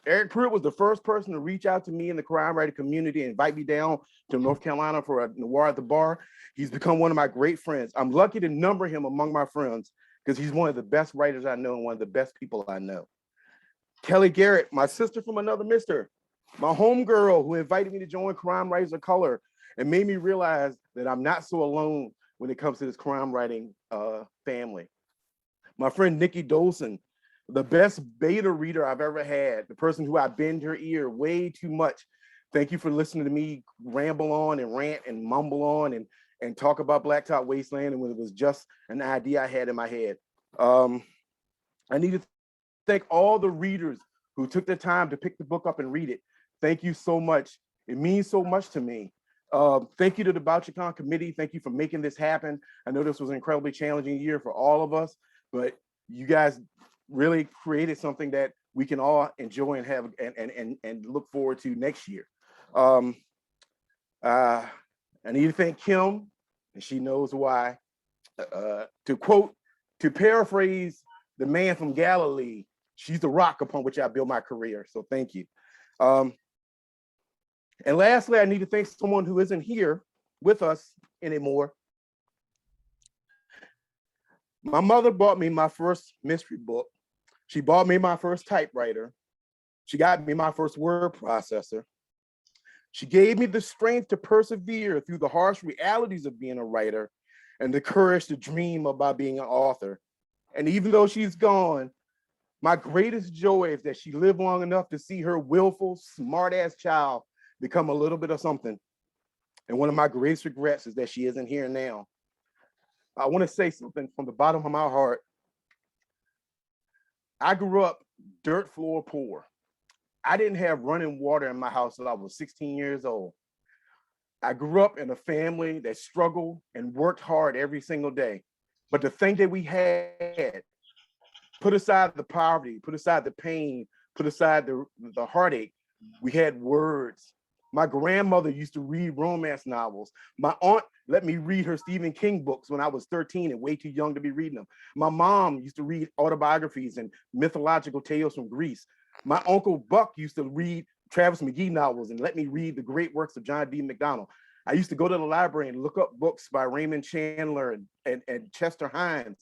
Eric Pruitt was the first person to reach out to me in the crime writer community and invite me down to North Carolina for a noir at the bar. He's become one of my great friends. I'm lucky to number him among my friends because he's one of the best writers I know and one of the best people I know. Kelly Garrett, my sister from another mister, my homegirl who invited me to join Crime Writers of Color and made me realize that I'm not so alone when it comes to this crime writing family. My friend Nikki Dolson, the best beta reader I've ever had, the person who I bend her ear way too much. Thank you for listening to me ramble on and rant and mumble on and talk about Blacktop Wasteland and when it was just an idea I had in my head. I need to thank all the readers who took the time to pick the book up and read it. Thank you so much. It means so much to me. Thank you to the Bouchercon committee. Thank you for making this happen. I know this was an incredibly challenging year for all of us, but you guys really created something that we can all enjoy and have and look forward to next year. I need to thank Kim, and she knows why. To paraphrase the man from Galilee, she's the rock upon which I built my career. So thank you. And lastly, I need to thank someone who isn't here with us anymore. My mother bought me my first mystery book. She bought me my first typewriter. She got me my first word processor. She gave me the strength to persevere through the harsh realities of being a writer and the courage to dream about being an author. And even though she's gone, my greatest joy is that she lived long enough to see her willful, smart-ass child become a little bit of something. And one of my greatest regrets is that she isn't here now. I want to say something from the bottom of my heart. I grew up dirt floor poor. I didn't have running water in my house until I was 16 years old. I grew up in a family that struggled and worked hard every single day. But the thing that we had, put aside the poverty, put aside the pain, put aside the heartache, we had words. My grandmother used to read romance novels. My aunt let me read her Stephen King books when I was 13 and way too young to be reading them. My mom used to read autobiographies and mythological tales from Greece. My uncle Buck used to read Travis McGee novels and let me read the great works of John D. McDonald. I used to go to the library and look up books by Raymond Chandler and Chester Himes.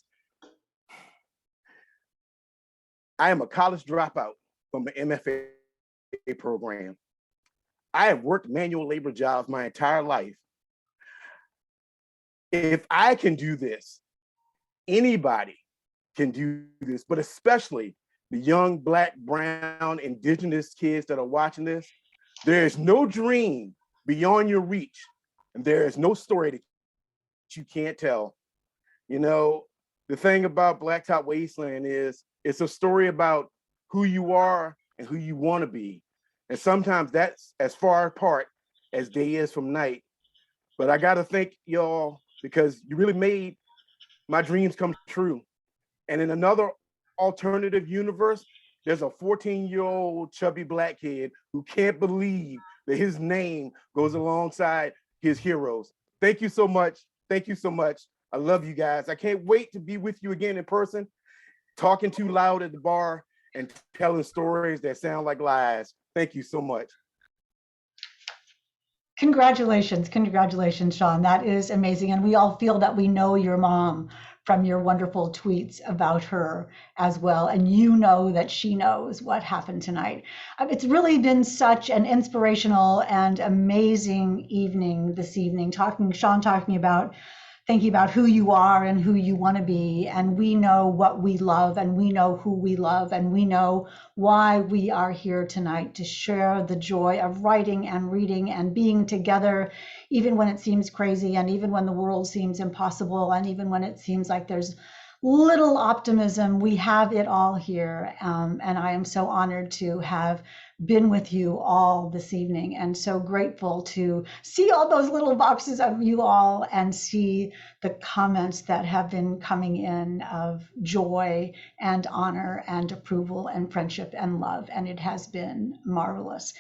I am a college dropout from an MFA program. I have worked manual labor jobs my entire life. If I can do this, anybody can do this, but especially the young Black, brown, indigenous kids that are watching this. There is no dream beyond your reach, and there is no story that you can't tell. You know, the thing about Blacktop Wasteland is it's a story about who you are and who you want to be. And sometimes that's as far apart as day is from night. But I got to thank y'all because you really made my dreams come true. And in another alternative universe, there's a 14-year-old chubby Black kid who can't believe that his name goes alongside his heroes. Thank you so much. Thank you so much. I love you guys. I can't wait to be with you again in person, talking too loud at the bar and telling stories that sound like lies. Thank you so much. Congratulations, congratulations, Sean. That is amazing. And we all feel that we know your mom from your wonderful tweets about her as well. And you know that she knows what happened tonight. It's really been such an inspirational and amazing evening this evening, Sean talking about thinking about who you are and who you want to be. And we know what we love and we know who we love and we know why we are here tonight to share the joy of writing and reading and being together, even when it seems crazy and even when the world seems impossible and even when it seems like there's little optimism. We have it all here. And I am so honored to have been with you all this evening and so grateful to see all those little boxes of you all and see the comments that have been coming in of joy and honor and approval and friendship and love. And it has been marvelous.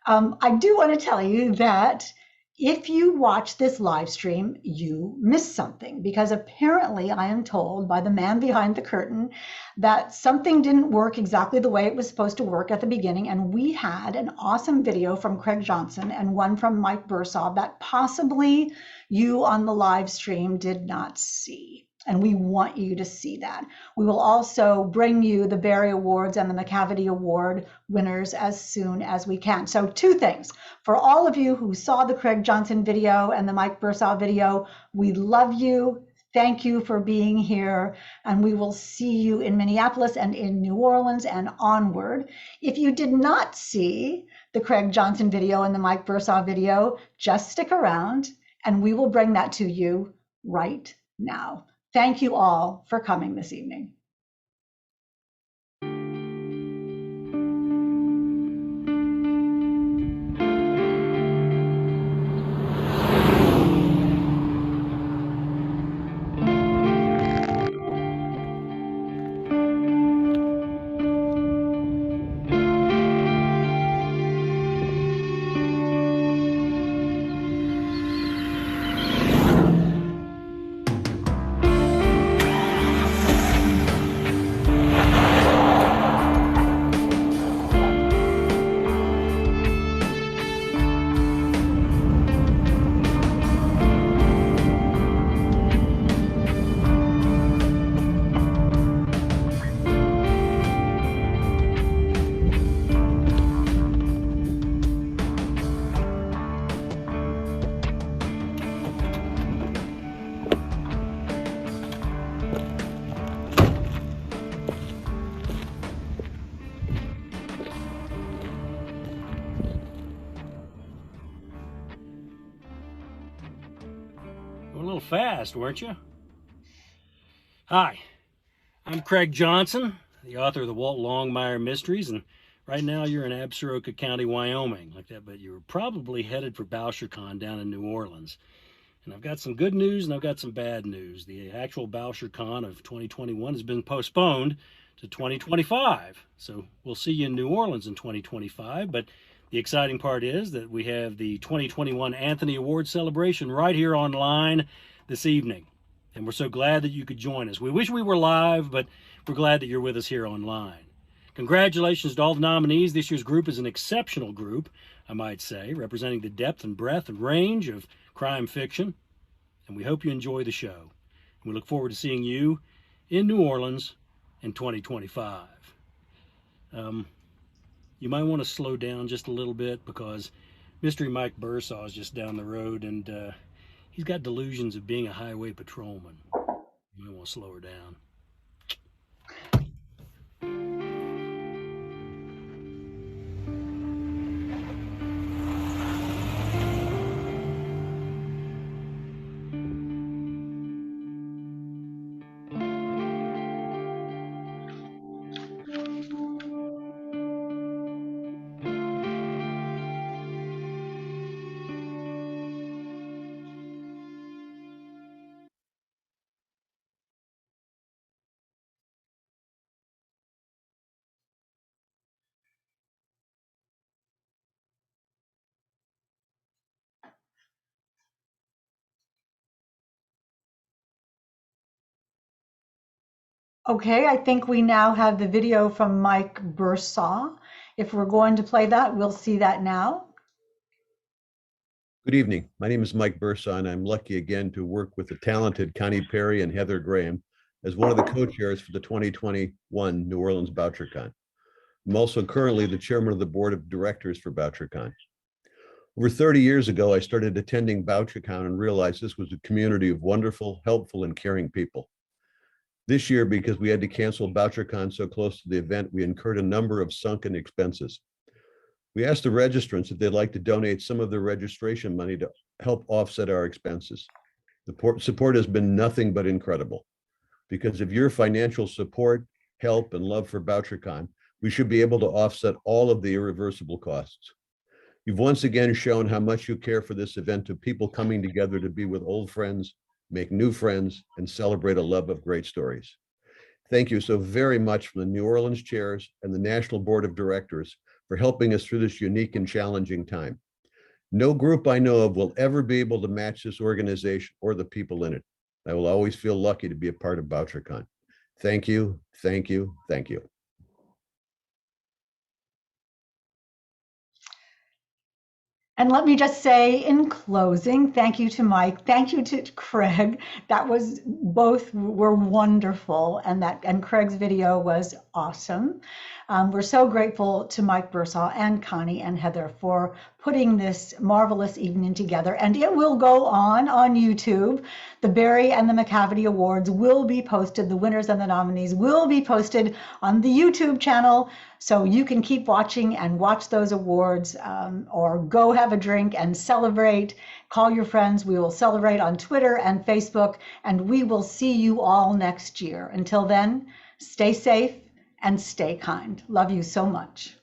I do want to tell you that if you watch this live stream, you missed something because apparently I am told by the man behind the curtain that something didn't work exactly the way it was supposed to work at the beginning. And we had an awesome video from Craig Johnson and one from Mike Bursaw that possibly you on the live stream did not see. And we want you to see that. We will also bring you the Barry Awards and the McCavity Award winners as soon as we can. So 2 things. For all of you who saw the Craig Johnson video and the Mike Bursaw video, we love you. Thank you for being here. And we will see you in Minneapolis and in New Orleans and onward. If you did not see the Craig Johnson video and the Mike Bursaw video, just stick around and we will bring that to you right now. Thank you all for coming this evening. A little fast, weren't you? Hi, I'm Craig Johnson, the author of the Walt Longmire Mysteries, and right now you're in Absaroka County, Wyoming, like that, but you're probably headed for Bouchercon down in New Orleans. And I've got some good news and I've got some bad news. The actual Bouchercon of 2021 has been postponed to 2025. So we'll see you in New Orleans in 2025. But the exciting part is that we have the 2021 Anthony Award celebration right here online this evening. And we're so glad that you could join us. We wish we were live, but we're glad that you're with us here online. Congratulations to all the nominees. This year's group is an exceptional group, I might say, representing the depth and breadth and range of crime fiction. And we hope you enjoy the show. We look forward to seeing you in New Orleans in 2025. You might want to slow down just a little bit because Mystery Mike Bursaw is just down the road and he's got delusions of being a highway patrolman. You might want to slow her down. Okay, I think we now have the video from Mike Bursaw. If we're going to play that, we'll see that now. Good evening. My name is Mike Bursaw, and I'm lucky again to work with the talented Connie Perry and Heather Graham as one of the co-chairs for the 2021 New Orleans Bouchercon. I'm also currently the chairman of the board of directors for Bouchercon. Over 30 years ago, I started attending Bouchercon and realized this was a community of wonderful, helpful, and caring people. This year, because we had to cancel Bouchercon so close to the event, we incurred a number of sunken expenses. We asked the registrants if they'd like to donate some of their registration money to help offset our expenses. The support has been nothing but incredible. Because of your financial support, help, and love for Bouchercon, we should be able to offset all of the irreversible costs. You've once again shown how much you care for this event of people coming together to be with old friends, make new friends, and celebrate a love of great stories. Thank you so very much from the New Orleans chairs and the National Board of Directors for helping us through this unique and challenging time. No group I know of will ever be able to match this organization or the people in it. I will always feel lucky to be a part of Bouchercon. Thank you, thank you, thank you. And let me just say in closing, thank you to Mike, thank you to Craig. That was, both were wonderful, and Craig's video was awesome. We're so grateful to Mike Bursaw and Connie and Heather for putting this marvelous evening together, and it will go on YouTube. The Barry and the McCavity Awards will be posted. The winners and the nominees will be posted on the YouTube channel, so you can keep watching and watch those awards, or go have a drink and celebrate. Call your friends. We will celebrate on Twitter and Facebook, and we will see you all next year. Until then, stay safe and stay kind. Love you so much.